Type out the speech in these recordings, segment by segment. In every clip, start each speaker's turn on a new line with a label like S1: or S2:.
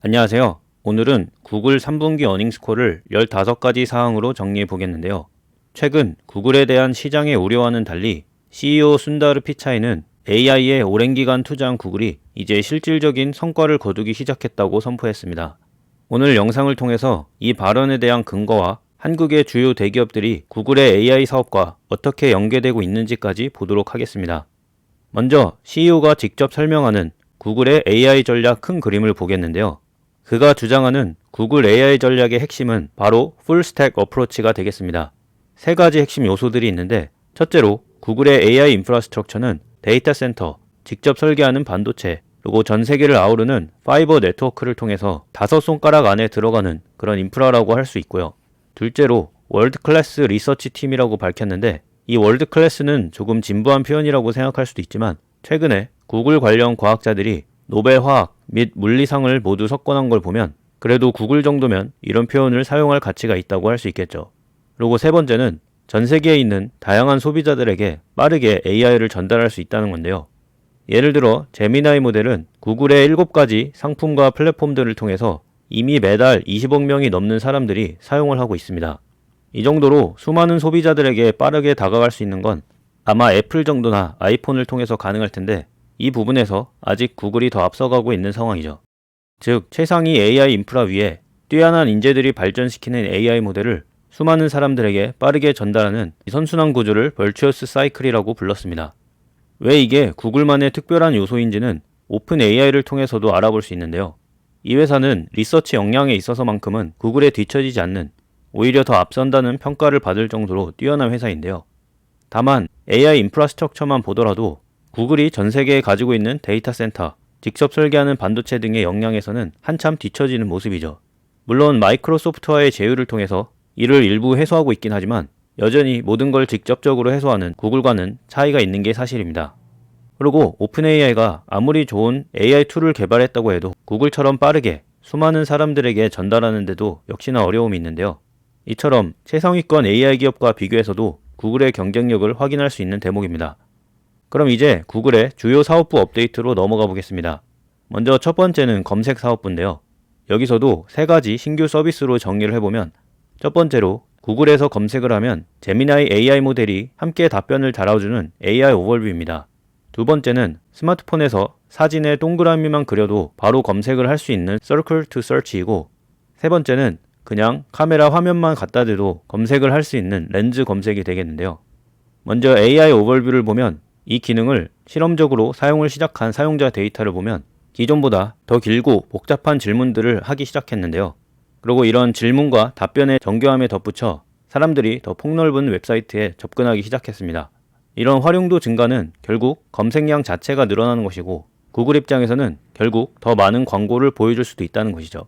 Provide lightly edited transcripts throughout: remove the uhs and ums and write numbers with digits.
S1: 안녕하세요. 오늘은 구글 3분기 어닝스콜을 15가지 사항으로 정리해 보겠는데요. 최근 구글에 대한 시장의 우려와는 달리 CEO 순다르 피차이는 AI에 오랜 기간 투자한 구글이 이제 실질적인 성과를 거두기 시작했다고 선포했습니다. 오늘 영상을 통해서 이 발언에 대한 근거와 한국의 주요 대기업들이 구글의 AI 사업과 어떻게 연계되고 있는지까지 보도록 하겠습니다. 먼저 CEO가 직접 설명하는 구글의 AI 전략 큰 그림을 보겠는데요. 그가 주장하는 구글 AI 전략의 핵심은 바로 풀스택 어프로치가 되겠습니다. 세 가지 핵심 요소들이 있는데, 첫째로 구글의 AI 인프라스트럭처는 데이터 센터, 직접 설계하는 반도체, 그리고 전 세계를 아우르는 파이버 네트워크를 통해서 5손가락 안에 들어가는 그런 인프라라고 할 수 있고요. 둘째로 월드 클래스 리서치 팀이라고 밝혔는데, 이 월드 클래스는 조금 진부한 표현이라고 생각할 수도 있지만 최근에 구글 관련 과학자들이 노벨 화학 및 물리상을 모두 석권한 걸 보면 그래도 구글 정도면 이런 표현을 사용할 가치가 있다고 할 수 있겠죠. 그리고 세 번째는 전 세계에 있는 다양한 소비자들에게 빠르게 AI를 전달할 수 있다는 건데요. 예를 들어 제미나이 모델은 구글의 7가지 상품과 플랫폼들을 통해서 이미 매달 20억 명이 넘는 사람들이 사용을 하고 있습니다. 이 정도로 수많은 소비자들에게 빠르게 다가갈 수 있는 건 아마 애플 정도나 아이폰을 통해서 가능할 텐데, 이 부분에서 아직 구글이 더 앞서가고 있는 상황이죠. 즉, 최상위 AI 인프라 위에 뛰어난 인재들이 발전시키는 AI 모델을 수많은 사람들에게 빠르게 전달하는 이 선순환 구조를 벌추어스 사이클이라고 불렀습니다. 왜 이게 구글만의 특별한 요소인지는 오픈 AI를 통해서도 알아볼 수 있는데요. 이 회사는 리서치 역량에 있어서만큼은 구글에 뒤처지지 않는, 오히려 더 앞선다는 평가를 받을 정도로 뛰어난 회사인데요. 다만 AI 인프라스트럭처만 보더라도 구글이 전 세계에 가지고 있는 데이터 센터, 직접 설계하는 반도체 등의 역량에서는 한참 뒤처지는 모습이죠. 물론 마이크로소프트와의 제휴를 통해서 이를 일부 해소하고 있긴 하지만 여전히 모든 걸 직접적으로 해소하는 구글과는 차이가 있는 게 사실입니다. 그리고 오픈 AI가 아무리 좋은 AI 툴을 개발했다고 해도 구글처럼 빠르게 수많은 사람들에게 전달하는데도 역시나 어려움이 있는데요. 이처럼 최상위권 AI 기업과 비교해서도 구글의 경쟁력을 확인할 수 있는 대목입니다. 그럼 이제 구글의 주요 사업부 업데이트로 넘어가 보겠습니다. 먼저 첫 번째는 검색 사업부인데요. 여기서도 세 가지 신규 서비스로 정리를 해보면, 첫 번째로 구글에서 검색을 하면 제미나이 AI 모델이 함께 답변을 달아주는 AI 오버뷰입니다. 두 번째는 스마트폰에서 사진에 동그라미만 그려도 바로 검색을 할 수 있는 Circle to Search이고, 세 번째는 그냥 카메라 화면만 갖다 대도 검색을 할 수 있는 렌즈 검색이 되겠는데요. 먼저 AI 오버뷰를 보면 이 기능을 실험적으로 사용을 시작한 사용자 데이터를 보면 기존보다 더 길고 복잡한 질문들을 하기 시작했는데요. 그리고 이런 질문과 답변의 정교함에 덧붙여 사람들이 더 폭넓은 웹사이트에 접근하기 시작했습니다. 이런 활용도 증가는 결국 검색량 자체가 늘어나는 것이고, 구글 입장에서는 결국 더 많은 광고를 보여줄 수도 있다는 것이죠.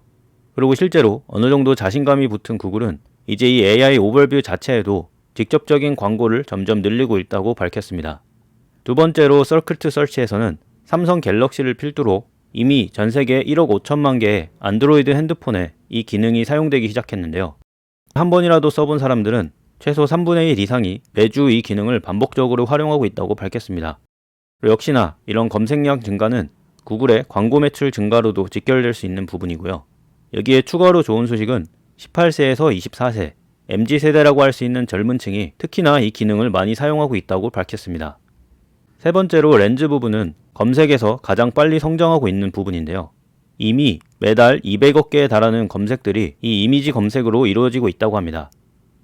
S1: 그리고 실제로 어느 정도 자신감이 붙은 구글은 이제 이 AI 오버뷰 자체에도 직접적인 광고를 점점 늘리고 있다고 밝혔습니다. 두 번째로 Circle to Search에서는 삼성 갤럭시를 필두로 이미 전 세계 1억 5천만 개의 안드로이드 핸드폰에 이 기능이 사용되기 시작했는데요. 한 번이라도 써본 사람들은 최소 3분의 1 이상이 매주 이 기능을 반복적으로 활용하고 있다고 밝혔습니다. 역시나 이런 검색량 증가는 구글의 광고 매출 증가로도 직결될 수 있는 부분이고요. 여기에 추가로 좋은 소식은 18세에서 24세, MZ세대라고 할 수 있는 젊은 층이 특히나 이 기능을 많이 사용하고 있다고 밝혔습니다. 세 번째로 렌즈 부분은 검색에서 가장 빨리 성장하고 있는 부분인데요. 이미 매달 200억 개에 달하는 검색들이 이 이미지 검색으로 이루어지고 있다고 합니다.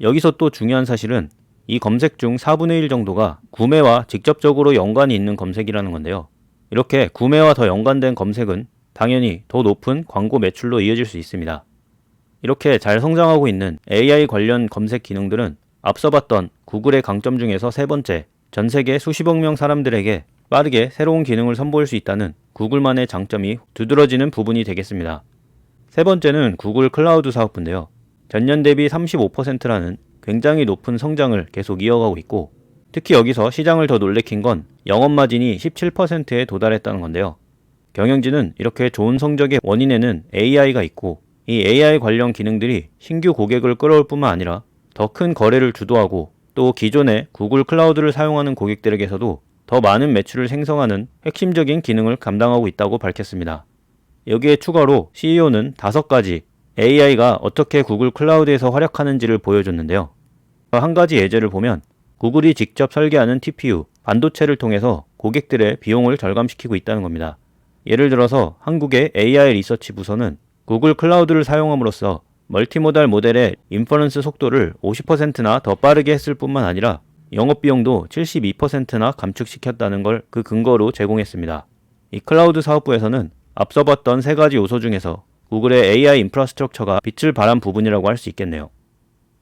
S1: 여기서 또 중요한 사실은 이 검색 중 4분의 1 정도가 구매와 직접적으로 연관이 있는 검색이라는 건데요. 이렇게 구매와 더 연관된 검색은 당연히 더 높은 광고 매출로 이어질 수 있습니다. 이렇게 잘 성장하고 있는 AI 관련 검색 기능들은 앞서 봤던 구글의 강점 중에서 세 번째, 전 세계 수십억 명 사람들에게 빠르게 새로운 기능을 선보일 수 있다는 구글만의 장점이 두드러지는 부분이 되겠습니다. 세 번째는 구글 클라우드 사업부인데요. 전년 대비 35%라는 굉장히 높은 성장을 계속 이어가고 있고, 특히 여기서 시장을 더 놀래킨 건 영업마진이 17%에 도달했다는 건데요. 경영진은 이렇게 좋은 성적의 원인에는 AI가 있고, 이 AI 관련 기능들이 신규 고객을 끌어올 뿐만 아니라 더 큰 거래를 주도하고, 또 기존의 구글 클라우드를 사용하는 고객들에게서도 더 많은 매출을 생성하는 핵심적인 기능을 감당하고 있다고 밝혔습니다. 여기에 추가로 CEO는 5가지 AI가 어떻게 구글 클라우드에서 활약하는지를 보여줬는데요. 한 가지 예제를 보면 구글이 직접 설계하는 TPU, 반도체를 통해서 고객들의 비용을 절감시키고 있다는 겁니다. 예를 들어서 한국의 AI 리서치 부서는 구글 클라우드를 사용함으로써 멀티모달 모델의 인퍼런스 속도를 50%나 더 빠르게 했을 뿐만 아니라 영업비용도 72%나 감축시켰다는 걸 그 근거로 제공했습니다. 이 클라우드 사업부에서는 앞서 봤던 3가지 요소 중에서 구글의 AI 인프라스트럭처가 빛을 발한 부분이라고 할 수 있겠네요.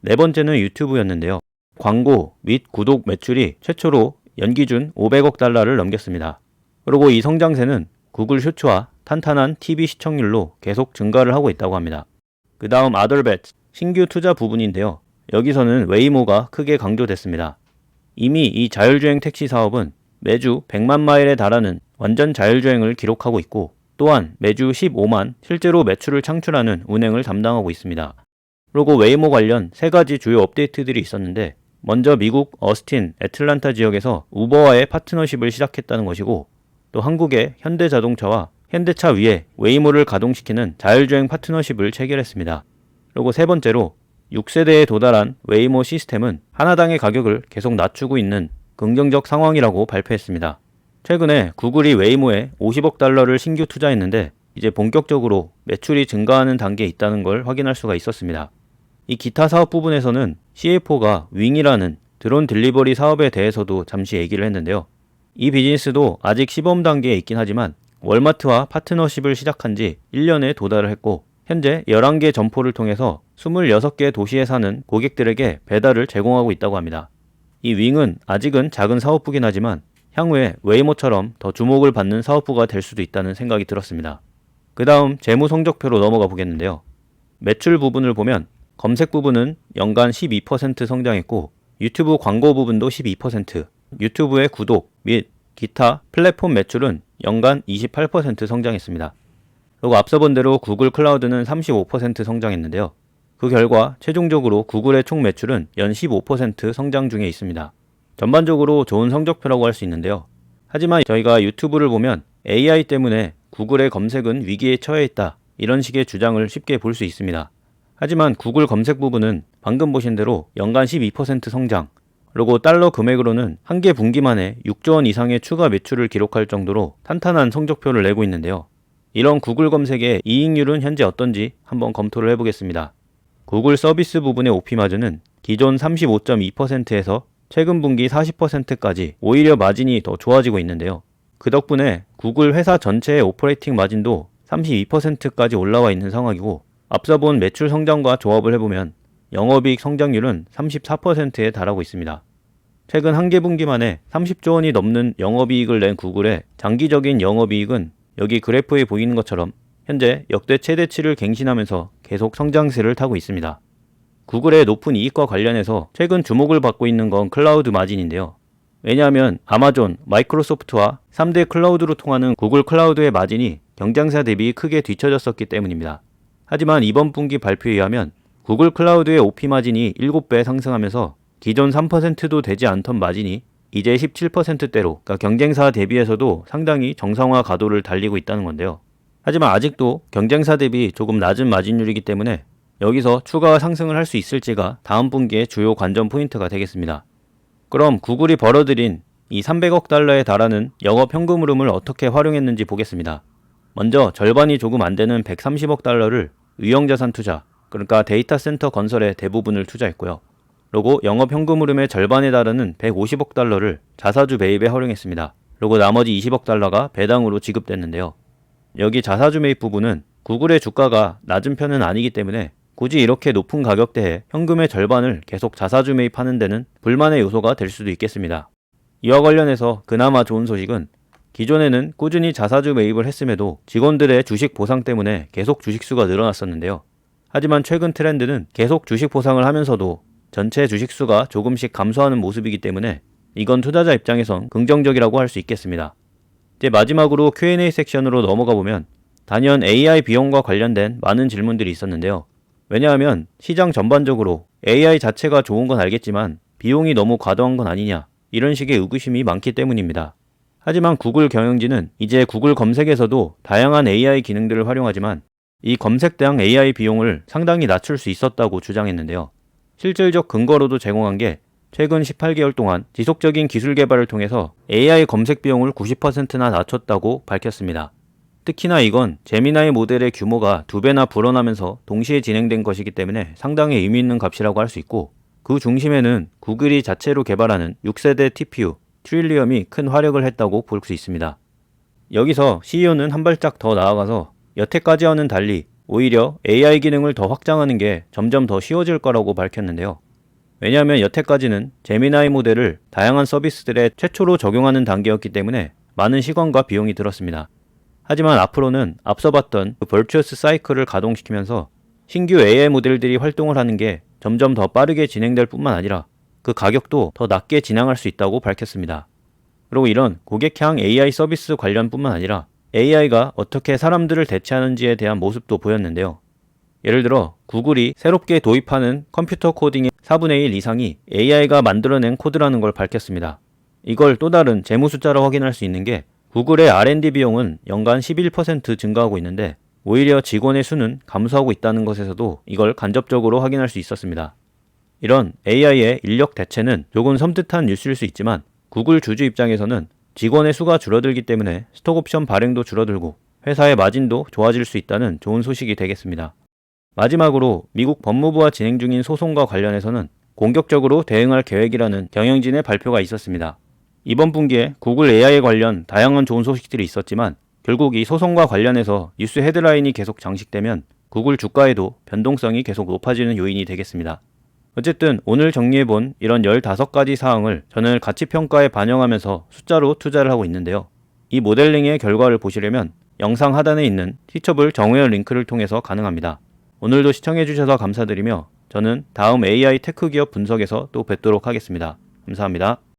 S1: 네 번째는 유튜브였는데요. 광고 및 구독 매출이 최초로 연기준 500억 달러를 넘겼습니다. 그리고 이 성장세는 구글 쇼츠와 탄탄한 TV 시청률로 계속 증가를 하고 있다고 합니다. 그 다음 Other Bets, 신규 투자 부분인데요. 여기서는 웨이모가 크게 강조됐습니다. 이미 이 자율주행 택시 사업은 매주 100만 마일에 달하는 완전 자율주행을 기록하고 있고 또한 매주 15만 실제로 매출을 창출하는 운행을 담당하고 있습니다. 그리고 웨이모 관련 3가지 주요 업데이트들이 있었는데 먼저 미국 어스틴, 애틀란타 지역에서 우버와의 파트너십을 시작했다는 것이고 또 한국의 현대자동차와 현대차 위에 웨이모를 가동시키는 자율주행 파트너십을 체결했습니다. 그리고 3번째로 6세대에 도달한 웨이모 시스템은 하나당의 가격을 계속 낮추고 있는 긍정적 상황이라고 발표했습니다. 최근에 구글이 웨이모에 50억 달러를 신규 투자했는데 이제 본격적으로 매출이 증가하는 단계에 있다는 걸 확인할 수가 있었습니다. 이 기타 사업 부분에서는 CFO가 윙이라는 드론 딜리버리 사업에 대해서도 잠시 얘기를 했는데요. 이 비즈니스도 아직 시범 단계에 있긴 하지만 월마트와 파트너십을 시작한 지 1년에 도달을 했고 현재 11개 점포를 통해서 26개 도시에 사는 고객들에게 배달을 제공하고 있다고 합니다. 이 윙은 아직은 작은 사업부긴 하지만 향후에 웨이모처럼 더 주목을 받는 사업부가 될 수도 있다는 생각이 들었습니다. 그 다음 재무 성적표로 넘어가 보겠는데요. 매출 부분을 보면 검색 부분은 연간 12% 성장했고 유튜브 광고 부분도 12%, 유튜브의 구독 및 기타 플랫폼 매출은 연간 28% 성장했습니다. 그리고 앞서 본 대로 구글 클라우드는 35% 성장했는데요. 그 결과 최종적으로 구글의 총 매출은 연 15% 성장 중에 있습니다. 전반적으로 좋은 성적표라고 할 수 있는데요. 하지만 저희가 유튜브를 보면 AI 때문에 구글의 검색은 위기에 처해 있다 이런 식의 주장을 쉽게 볼 수 있습니다. 하지만 구글 검색 부분은 방금 보신 대로 연간 12% 성장, 그리고 달러 금액으로는 한 개 분기 만에 6조 원 이상의 추가 매출을 기록할 정도로 탄탄한 성적표를 내고 있는데요. 이런 구글 검색의 이익률은 현재 어떤지 한번 검토를 해보겠습니다. 구글 서비스 부분의 OP마진은 기존 35.2%에서 최근 분기 40%까지 오히려 마진이 더 좋아지고 있는데요. 그 덕분에 구글 회사 전체의 오퍼레이팅 마진도 32%까지 올라와 있는 상황이고 앞서 본 매출 성장과 조합을 해보면 영업이익 성장률은 34%에 달하고 있습니다. 최근 한 개 분기 만에 30조 원이 넘는 영업이익을 낸 구글의 장기적인 영업이익은 여기 그래프에 보이는 것처럼 현재 역대 최대치를 갱신하면서 계속 성장세를 타고 있습니다. 구글의 높은 이익과 관련해서 최근 주목을 받고 있는 건 클라우드 마진인데요. 왜냐하면 아마존, 마이크로소프트와 3대 클라우드로 통하는 구글 클라우드의 마진이 경쟁사 대비 크게 뒤처졌었기 때문입니다. 하지만 이번 분기 발표에 의하면 구글 클라우드의 OP 마진이 7배 상승하면서 기존 3%도 되지 않던 마진이 이제 17%대로 그러니까 경쟁사 대비해서도 상당히 정상화 가도를 달리고 있다는 건데요. 하지만 아직도 경쟁사 대비 조금 낮은 마진율이기 때문에 여기서 추가 상승을 할 수 있을지가 다음 분기의 주요 관전 포인트가 되겠습니다. 그럼 구글이 벌어들인 이 300억 달러에 달하는 영업 현금 흐름을 어떻게 활용했는지 보겠습니다. 먼저 절반이 조금 안 되는 130억 달러를 유형자산 투자, 그러니까 데이터 센터 건설에 대부분을 투자했고요. 그리고 영업 현금 흐름의 절반에 달하는 150억 달러를 자사주 매입에 활용했습니다. 그리고 나머지 20억 달러가 배당으로 지급됐는데요. 여기 자사주 매입 부분은 구글의 주가가 낮은 편은 아니기 때문에 굳이 이렇게 높은 가격대에 현금의 절반을 계속 자사주 매입하는 데는 불만의 요소가 될 수도 있겠습니다. 이와 관련해서 그나마 좋은 소식은 기존에는 꾸준히 자사주 매입을 했음에도 직원들의 주식 보상 때문에 계속 주식수가 늘어났었는데요. 하지만 최근 트렌드는 계속 주식 보상을 하면서도 전체 주식수가 조금씩 감소하는 모습이기 때문에 이건 투자자 입장에선 긍정적이라고 할 수 있겠습니다. 이제 마지막으로 Q&A 섹션으로 넘어가 보면 단연 AI 비용과 관련된 많은 질문들이 있었는데요. 왜냐하면 시장 전반적으로 AI 자체가 좋은 건 알겠지만 비용이 너무 과도한 건 아니냐 이런 식의 의구심이 많기 때문입니다. 하지만 구글 경영진은 이제 구글 검색에서도 다양한 AI 기능들을 활용하지만 이 검색대항 AI 비용을 상당히 낮출 수 있었다고 주장했는데요. 실질적 근거로도 제공한 게 최근 18개월 동안 지속적인 기술 개발을 통해서 AI 검색 비용을 90%나 낮췄다고 밝혔습니다. 특히나 이건 제미나이 모델의 규모가 2배나 불어나면서 동시에 진행된 것이기 때문에 상당히 의미 있는 값이라고 할 수 있고, 그 중심에는 구글이 자체로 개발하는 6세대 TPU 트릴리엄이 큰 활약을 했다고 볼 수 있습니다. 여기서 CEO는 한 발짝 더 나아가서 여태까지와는 달리 오히려 AI 기능을 더 확장하는 게 점점 더 쉬워질 거라고 밝혔는데요. 왜냐하면 여태까지는 제미나이 모델을 다양한 서비스들에 최초로 적용하는 단계였기 때문에 많은 시간과 비용이 들었습니다. 하지만 앞으로는 앞서 봤던 그 버추어스 사이클을 가동시키면서 신규 AI 모델들이 활동을 하는 게 점점 더 빠르게 진행될 뿐만 아니라 그 가격도 더 낮게 진행할 수 있다고 밝혔습니다. 그리고 이런 고객향 AI 서비스 관련뿐만 아니라 AI가 어떻게 사람들을 대체하는지에 대한 모습도 보였는데요. 예를 들어 구글이 새롭게 도입하는 컴퓨터 코딩의 4분의 1 이상이 AI가 만들어낸 코드라는 걸 밝혔습니다. 이걸 또 다른 재무 숫자로 확인할 수 있는 게 구글의 R&D 비용은 연간 11% 증가하고 있는데 오히려 직원의 수는 감소하고 있다는 것에서도 이걸 간접적으로 확인할 수 있었습니다. 이런 AI의 인력 대체는 조금 섬뜩한 뉴스일 수 있지만 구글 주주 입장에서는 직원의 수가 줄어들기 때문에 스톡옵션 발행도 줄어들고 회사의 마진도 좋아질 수 있다는 좋은 소식이 되겠습니다. 마지막으로 미국 법무부와 진행 중인 소송과 관련해서는 공격적으로 대응할 계획이라는 경영진의 발표가 있었습니다. 이번 분기에 구글 AI 관련 다양한 좋은 소식들이 있었지만 결국 이 소송과 관련해서 뉴스 헤드라인이 계속 장식되면 구글 주가에도 변동성이 계속 높아지는 요인이 되겠습니다. 어쨌든 오늘 정리해본 이런 15가지 사항을 저는 가치평가에 반영하면서 숫자로 투자를 하고 있는데요. 이 모델링의 결과를 보시려면 영상 하단에 있는 티처블 정회원 링크를 통해서 가능합니다. 오늘도 시청해주셔서 감사드리며 저는 다음 AI 테크 기업 분석에서 또 뵙도록 하겠습니다. 감사합니다.